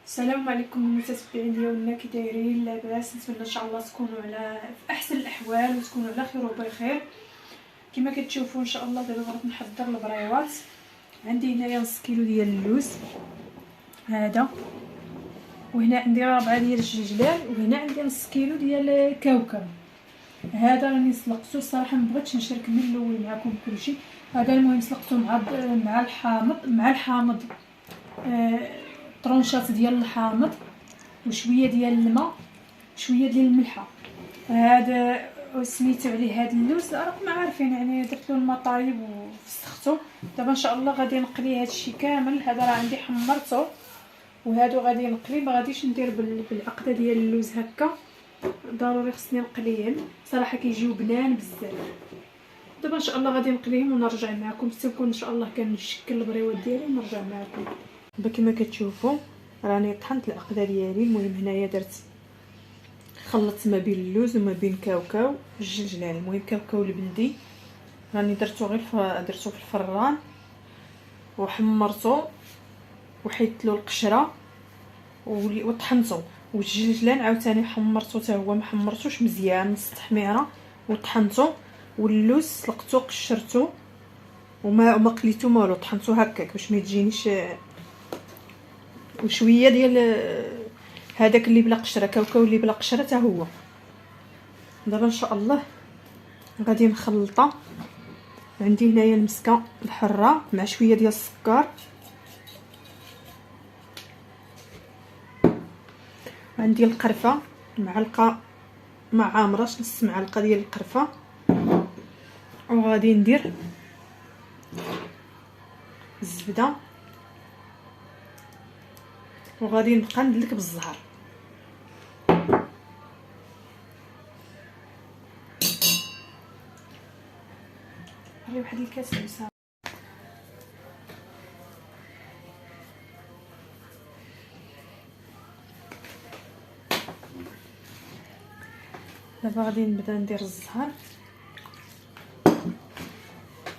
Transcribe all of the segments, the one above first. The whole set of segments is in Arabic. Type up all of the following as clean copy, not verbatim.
السلام عليكم المتابعين ديالنا، كي دايرين؟ لاباس؟ نتمنى ان شاء الله تكونوا في احسن الاحوال وتكونوا على خير وبخير. كما كتشوفوا ان شاء الله دابا غادي نحضر البريوات. عندي هنايا نص كيلو ديال اللوز هذا، وهنا عندي ربعه ديال الجلجلان، وهنا عندي نص كيلو ديال الكاوكاو. هذا راني سلقته، الصراحه ما بغيتش نشارك من الاول معكم كلشي. هذا المهم سلقته مع الحامض طرونشات ديال الحامض وشويه ديال الماء شويه ديال الملحه. هذا سميتو عليه هذا اللوز، راكم عارفين يعني، درت له الماء طايب وفسختو. دابا ان شاء الله غادي نقلي هذا الشيء كامل. هذا راه عندي حمرته، وهادو غادي نقلي. ما غاديش ندير بالعقده ديال اللوز هكا، ضروري خصني نقليهم، صراحه كيجيو بنان بزاف. دابا ان شاء الله غادي نقليهم ونرجع معكم حتى نكون ان شاء الله كنشكل البريوات ديالي ونرجع معكم. كما كتشوفوا راني طحنت العقده ديالي. المهم هنايا درت خلطت ما بين اللوز وما بين كاوكاو الجلجلان. المهم كاوكاو البلدي راني درتو غير درتو في الفران وحمرته وحيدت له القشره وطحنته. والجلجلان عاوتاني حمرته حتى هو، ما حمرتوش مزيان، نص تحميره وطحنته. واللوز سلقته قشرته وما قليتو والو، طحنته هكاك باش ما تجينيش. وشويه ديال هذاك اللي بلا قشره، كاوكاو اللي بلا قشره حتى هو. دابا ان شاء الله غادي نخلطها. عندي هنايا المسكه الحره مع شويه ديال السكر، عندي القرفه معلقه ما عامراش، نص معلقه ديال القرفه. وغادي ندير الزبده، وغادي نبقى ندلك بالزهر. غير واحد الكاس عسل. دابا غادي نبدا ندير الزهر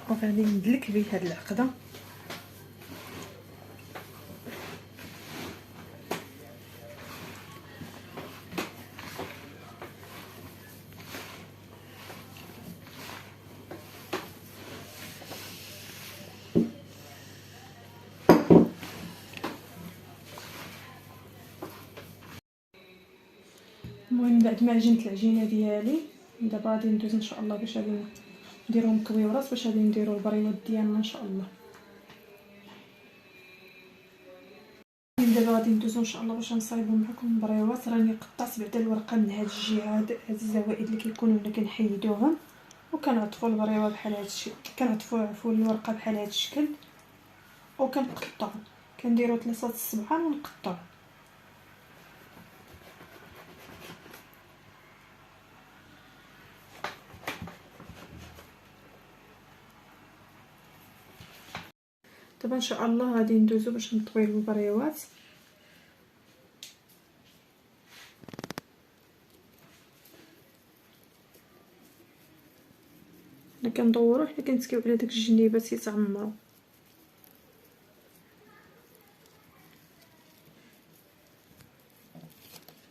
وغادي ندلك به هاد العقده. المهم بعد ما عجنت العجينه ديالي، دابا غادي ندوز ان شاء الله باش غادي نديرهم مكويورات، باش غادي نديروا البريوات ديالنا ان شاء الله. دابا غادي ندوزو ان شاء الله باش نصايبوا معكم البريوات. راني قطعت بعدا الورقه من هاد الجهه، هاد الزوائد اللي كيكونوا هنا كنحيدوهم، وكنعطفوا البريوه بحال هاد الشكل، كنعطفوا الورقه بحال هاد الشكل وكنقطعوا. كنديروا 3 الصبعان ونقطعوا. دابا ان شاء الله غادي ندوزو باش نطويو البريوات. حنا كندورو، حنا كنتكيو على داك الجنيبات يتعمروا.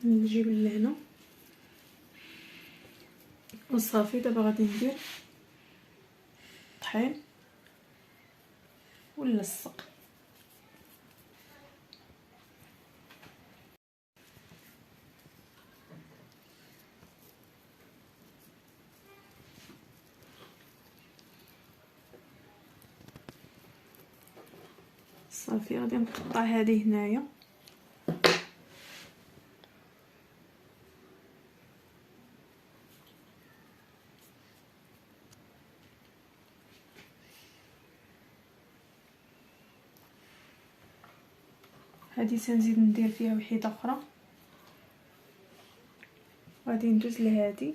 نجيب لهنا وصافي. دابا غادي ندير طحين ونلصق. صافي غادي نقطع هذه هنايا. هذه تنزيد ندير فيها وحيده اخرى. غادي ندوز لهذه،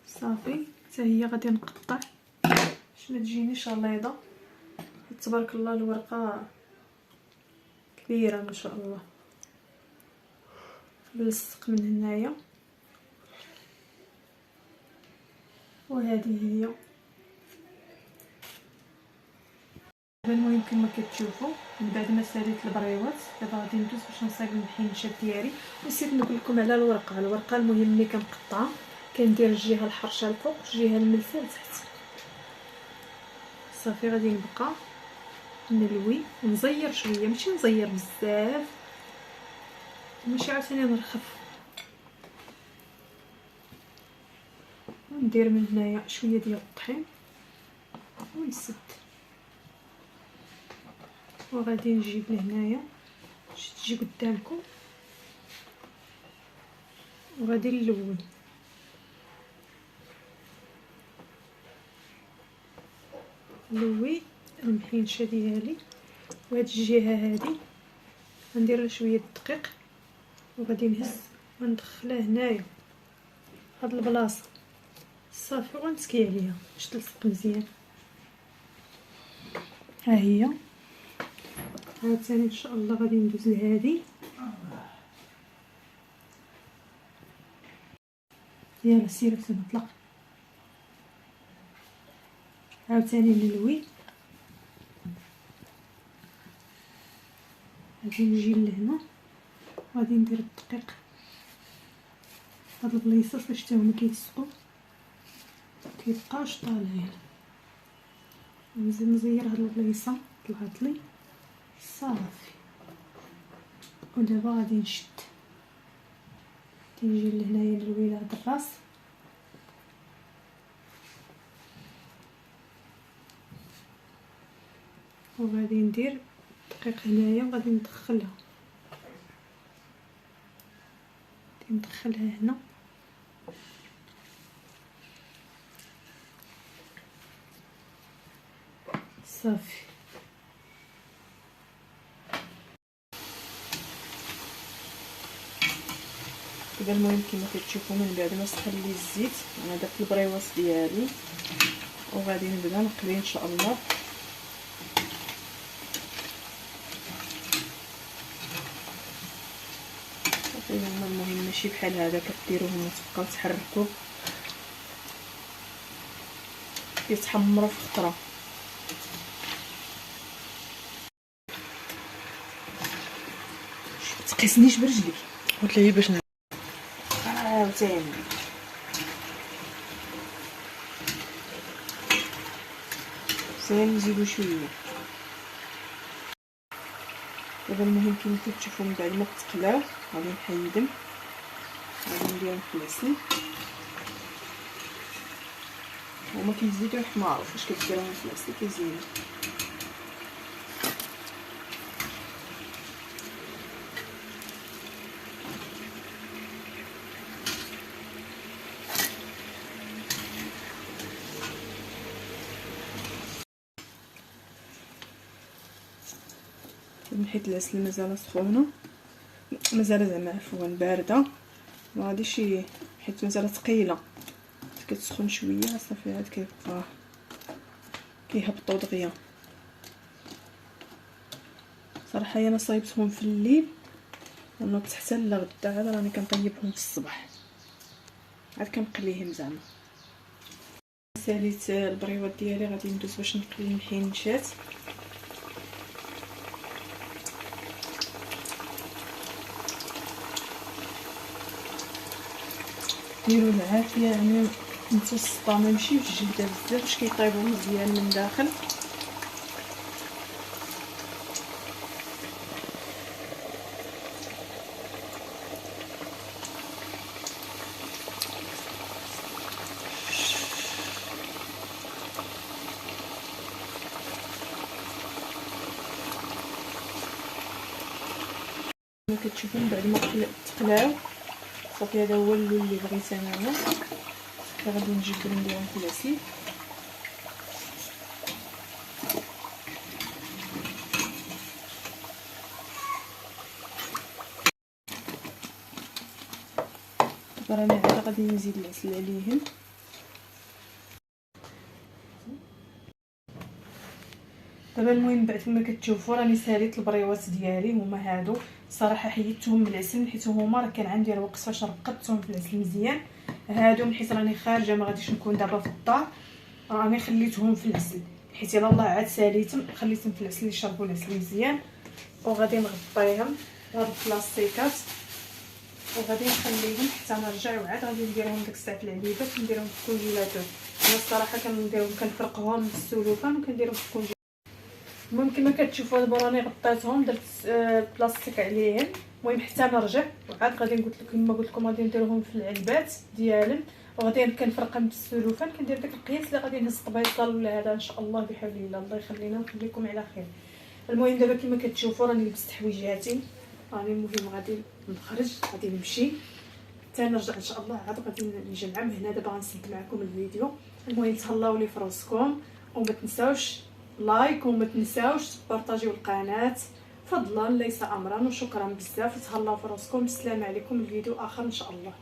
صافي حتى هي غادي نقطع باش ما تجينيش غليظه. تبارك الله الورقه كبيره ما شاء الله. بلصق من هنايا، وهذه هي. المهم كما كتشوفوا من بعد ما ساليت البريوات دابا غادي ندوز باش نصايب المحينشات ديالي. نسيت نقول لكم على الورقه المهم ملي كنقطعها كندير الجهه الحرشه الفوق والجهه الملسه لتحت. صافي غادي نبقى نلوي ونزير شويه، ماشي نزير بزاف ماشي عاوتاني نرخف، وندير من هنايا شويه ديال الطحين ونسد، وغادي نجيب لهنايا باش تجي قدامكم وغادي نلون. نلوي المحينشه ديالي، وهاد الجهه هادي غندير لها شويه الدقيق وغادي نهز وندخلها هنايا هاد البلاصه صافي، ونسكي عليها باش تلصق مزيان. ها هي عاوتاني ان شاء الله غادي ندوز لهادي. يلا سير نطلق عاوتاني نلوي. غادي نجي لهنا غادي ندير الدقيق هاد البليصات باش حتى هما كيلصقوا كيبقاوش طالعين. نزيد نزير هاد البليصه طلعت لي صافي، ودابا غادي نشد تيجي لهنايا نلوي هاد الراس وغادي ندير الدقيق هنايا وغادي ندخلها هنا صافي. دابا المهم كما كتشوفوا من بعد ما سخن لي الزيت انا درت البريواس ديالي وغادي نبدا نقلي ان شاء الله. هما المهم ماشي بحال هذا كديروهم وتبقاو تحركوا كيتحمروا في خطره. تقيسنيش برجليك قلت لي باش عاوتاني زين نزيدو شويه. دابا المهم كما كتشوفوا من بعد ما تقلاو غادي نحيدهم غادي نديرهم في العسل وما كيزيدوا يحمروا. فاش كديروهم في العسل كيزيدوا. حيت العسل مازال سخونه مازال زعما عفوا بارده ما غاديش حيت مازال ثقيله كتسخن شويه صافي عاد كيبقى كيهبطوا دغيا. صراحه انا صايبتهم في الليل ونوضت حتى لغدا عاد راني كنطيبهم في الصباح عاد كنقليهم زعما. ساليت البريوات ديالي غادي ندوز باش نقلي المحينشات. ديروا العافيه يعني متوسطه ماشي جهده بزاف باش كيطيبوا مزيان من داخل. كما كتشوفوا من بعد ما تقلاو صافي هذا هو اللون اللي بغيت انايا. غادي نجبدو نديرهم في العسل. دابا راني عاد غادي نزيد العسل عليهم. دابا المهم بعد ما كتشوفوا راني ساليت البريوات ديالي هما هادو صراحه حيدتهم من العسل حيت هما راه كان عندي الوقت فاش رقدتهم في العسل مزيان. هادو من حيت راني خارجه ما غاديش نكون دابا في الدار، راني خليتهم في العسل حيت الا الله عاد ساليتهم خليتهم في العسل يشربوا العسل مزيان. وغادي نغطيهم بهاد البلاستيكات وغادي نخليهم حتى نرجع وعاد غادي نديرهم ديك الساعه في العلبات ونديرهم في الكونجيلاتور. انا الصراحه كنديرهم كنفرقهم بالسلوفان وكنديرهم في الكونجيلاتور. المهم كما كتشوفوا دابا راني غطيتهم درت البلاستيك عليهم. المهم حتى نرجع وعاد غادي نقول لكم كما قلت لكم غادي نديرهم في العلبات ديالهم وغادي كنفرقهم بالسلوفان. كندير داك القياس اللي غادي نهز طبيصل ولا هذا ان شاء الله بحول الله. الله يخلينا ويخليكم على خير. المهم دابا كما كتشوفوا راني لبست حويجاتي، راني المهم غادي نخرج غادي نمشي حتى نرجع ان شاء الله. عاد غادي نجمع من هنا دابا غنسد معكم الفيديو. المهم تهلاو لي في راسكم وما تنساوش لايك وما تنساوش تبارطاجيو القناه فضلا ليس امرا. وشكرا بزاف، تهلاو في راسكم. السلام عليكم، الفيديو اخر ان شاء الله.